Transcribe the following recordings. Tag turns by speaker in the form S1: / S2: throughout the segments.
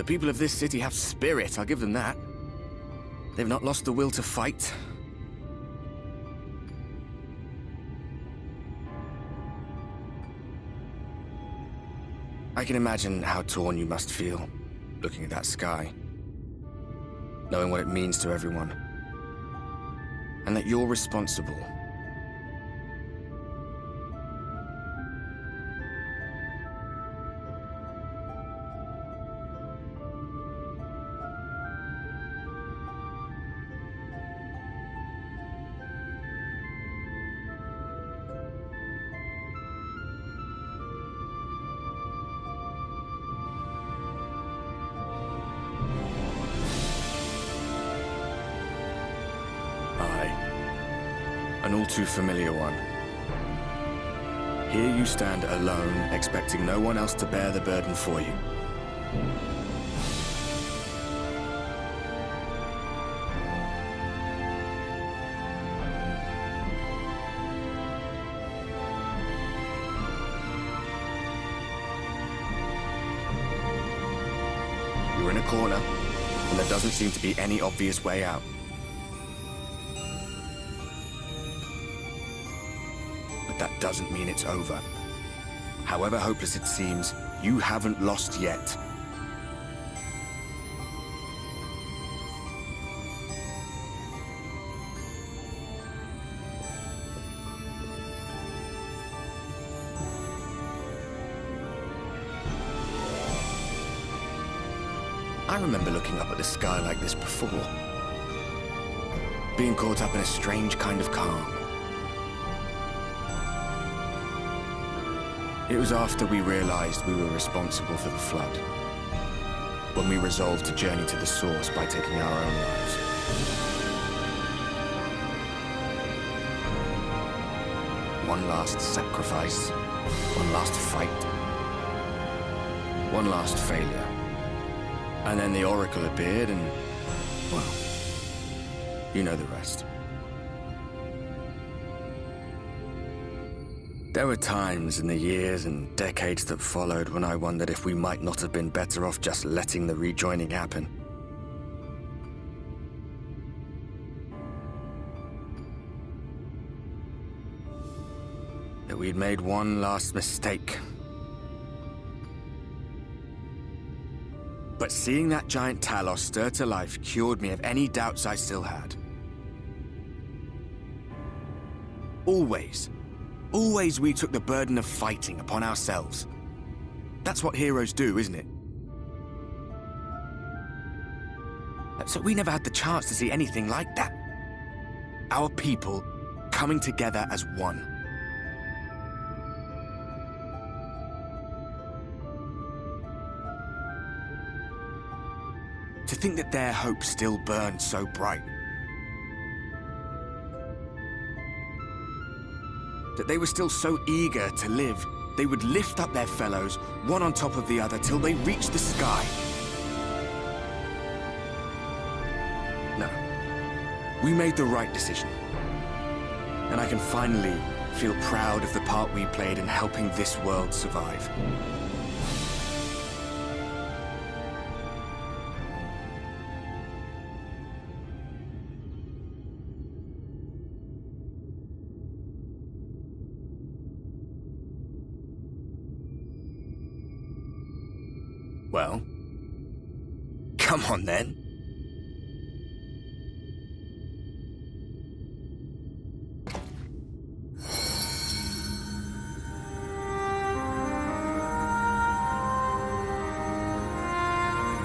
S1: people of this city have spirit, I'll give them that. They've not lost the will to fight. I can imagine how torn you must feel, looking at that sky, knowing what it means to everyone, and that you're responsible. An all too familiar one. Here you stand alone, expecting no one else to bear the burden for you. You're in a corner, and there doesn't seem to be any obvious way out. That doesn't mean it's over. However hopeless it seems, you haven't lost yet. I remember looking up at the sky like this before. Being caught up in a strange kind of calm. It was after we realized we were responsible for the flood, when we resolved to journey to the source by taking our own lives. One last sacrifice, one last fight, one last failure. And then the Oracle appeared and, well, you know the rest. There were times in the years and decades that followed when I wondered if we might not have been better off just letting the rejoining happen. That we'd made one last mistake. But seeing that giant Talos stir to life cured me of any doubts I still had. Always we took the burden of fighting upon ourselves. That's what heroes do, isn't it? So we never had the chance to see anything like that. Our people coming together as one. To think that their hope still burned so bright. That they were still so eager to live, they would lift up their fellows, one on top of the other, till they reached the sky. No. We made the right decision. And I can finally feel proud of the part we played in helping this world survive. Well, come on then.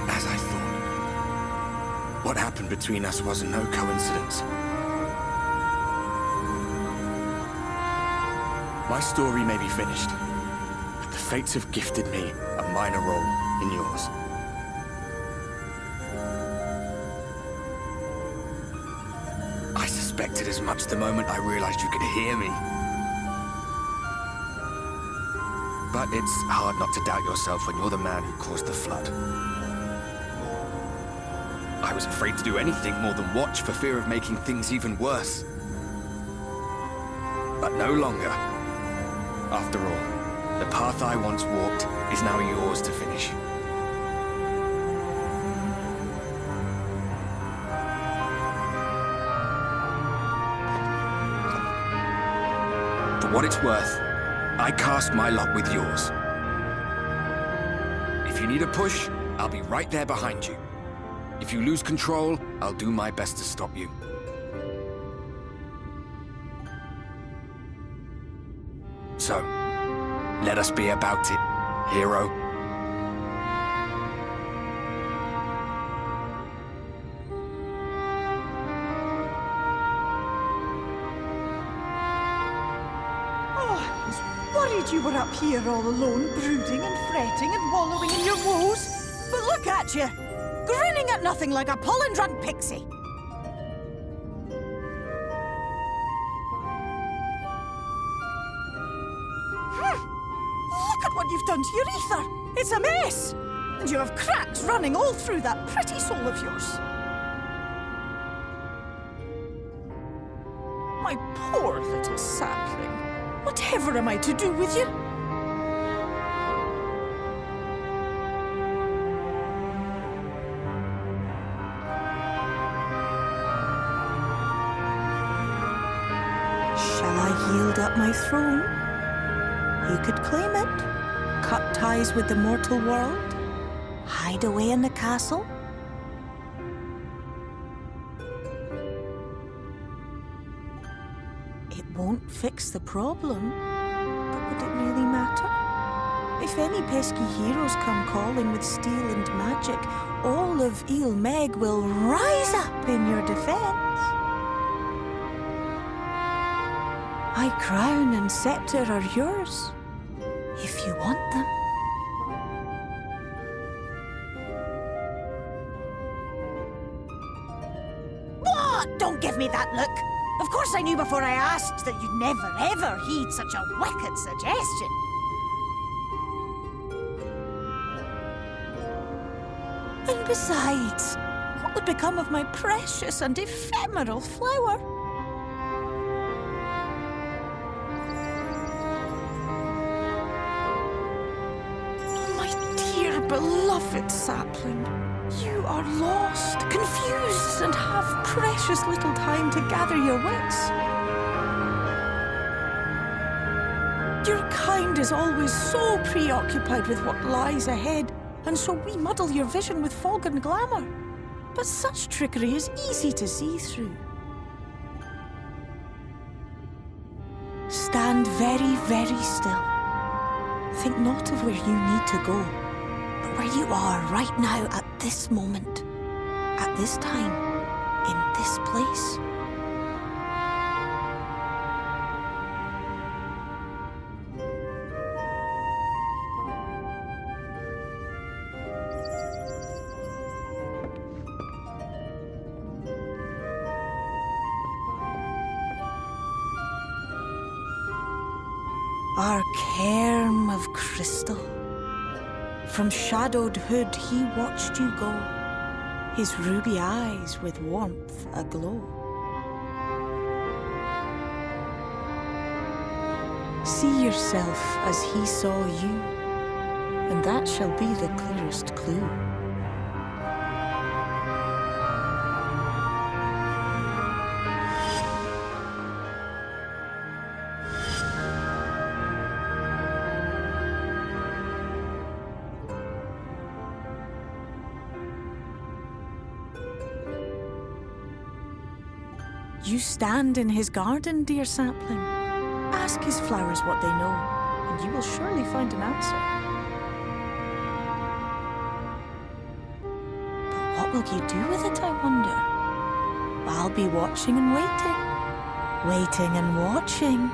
S1: As I thought, what happened between us was no coincidence. My story may be finished, but the fates have gifted me a minor role in yours. I suspected as much the moment I realized you could hear me. But it's hard not to doubt yourself when you're the man who caused the flood. I was afraid to do anything more than watch for fear of making things even worse. But no longer. After all, the path I once walked is now yours to finish. what it's worth, I cast my lot with yours. If you need a push, I'll be right there behind you. If you lose control, I'll do my best to stop you. So, let us be about it, hero.
S2: You were up here all alone, brooding and fretting and wallowing in your woes. But look at you, grinning at nothing like a pollen-drunk pixie. Look at what you've done to your ether. It's a mess. And you have cracks running all through that pretty soul of yours. My poor little sapling. Whatever am I to do with you? Shall I yield up my throne? You could claim it, cut ties with the mortal world, hide away in the castle. It won't fix the problem, but would it really matter? If any pesky heroes come calling with steel and magic, all of Il Meg will rise up in your defense. My crown and scepter are yours, if you want them. What? Don't give me that look! Of course I knew before I asked that you'd never, ever heed such a wicked suggestion. And besides, what would become of my precious and ephemeral flower? My dear beloved sapling. You are lost, confused, and have precious little time to gather your wits. Your kind is always so preoccupied with what lies ahead, and so we muddle your vision with fog and glamour. But such trickery is easy to see through. Stand very, very still. Think not of where you need to go, but where you are right now at this moment, at this time, in this place. Our cairn of crystal. From shadowed hood he watched you go, his ruby eyes with warmth aglow. See yourself as he saw you, and that shall be the clearest clue. You stand in his garden, dear sapling. Ask his flowers what they know, and you will surely find an answer. But what will you do with it, I wonder? I'll be watching and waiting. Waiting and watching.